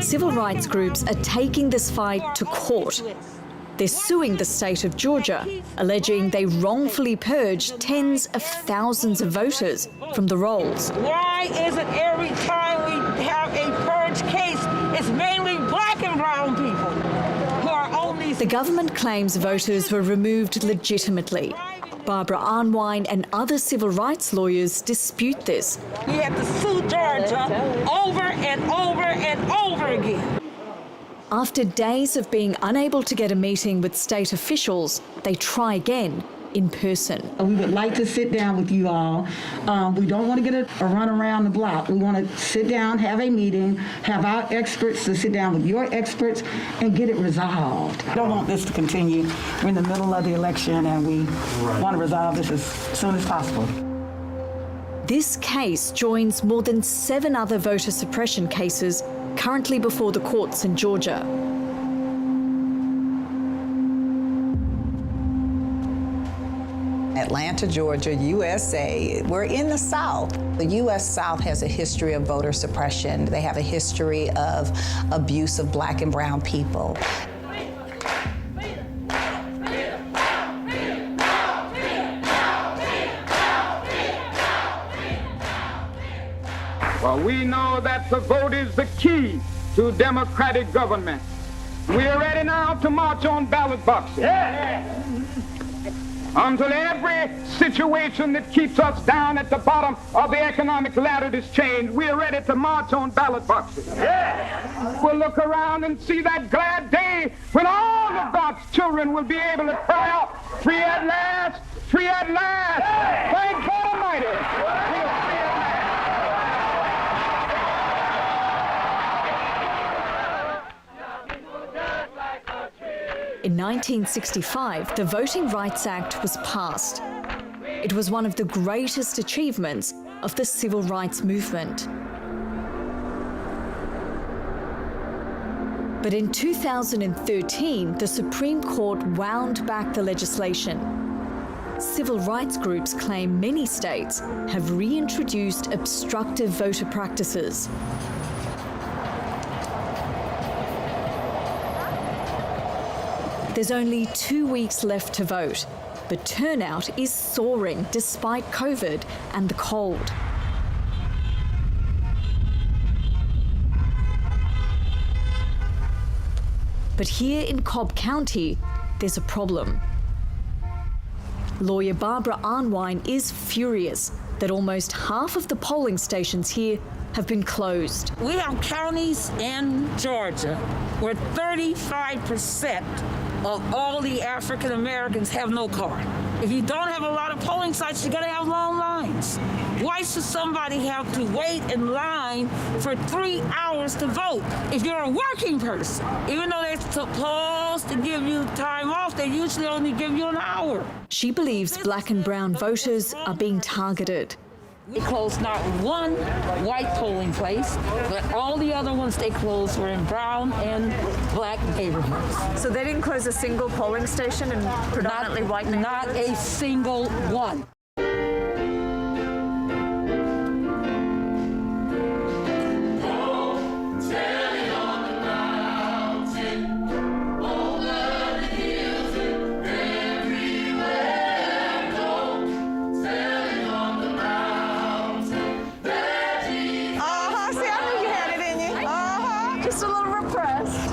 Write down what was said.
Civil rights groups are taking this fight to court. They're suing the state of Georgia, alleging they wrongfully purged tens of thousands of voters from the rolls. Why is it every time we have a purge case, it's mainly black and brown people who are only... The government claims voters were removed legitimately. Barbara Arnwine and other civil rights lawyers dispute this. We have to sue Georgia over and over and over again. After days of being unable to get a meeting with state officials, they try again in person. We would like to sit down with you all. We don't want to get a run around the block. We want to sit down, have a meeting, have our experts to sit down with your experts and get it resolved. I don't want this to continue. We're in the middle of the election and we want to resolve this as soon as possible. This case joins more than 7 other voter suppression cases currently before the courts in Georgia. Atlanta, Georgia, USA. We're in the South. The U.S. South has a history of voter suppression. They have a history of abuse of black and brown people. Well, we know that the vote is the key to democratic government. We are ready now to march on ballot boxes. Yeah. Until every situation that keeps us down at the bottom of the economic ladder is changed, we are ready to march on ballot boxes. Yeah. We'll look around and see that glad day when all of God's children will be able to cry out, free at last, free at last. Yeah. Thank God Almighty. Yeah. In 1965, the Voting Rights Act was passed. It was one of the greatest achievements of the civil rights movement. But in 2013, the Supreme Court wound back the legislation. Civil rights groups claim many states have reintroduced obstructive voter practices. There's only 2 weeks left to vote, but turnout is soaring despite COVID and the cold. But here in Cobb County, there's a problem. Lawyer Barbara Arnwine is furious that almost half of the polling stations here have been closed. We have counties in Georgia where 35% of all the African Americans have no card. If you don't have a lot of polling sites, you're gonna have long lines. Why should somebody have to wait in line for 3 hours to vote? If you're a working person, even though they're supposed to give you time off, they usually only give you an hour. She believes black and brown voters are being targeted. We closed not one white polling place, but all the other ones they closed were in brown and black neighborhoods. So they didn't close a single polling station in predominantly white neighborhoods? Not a single one. Just a little repressed.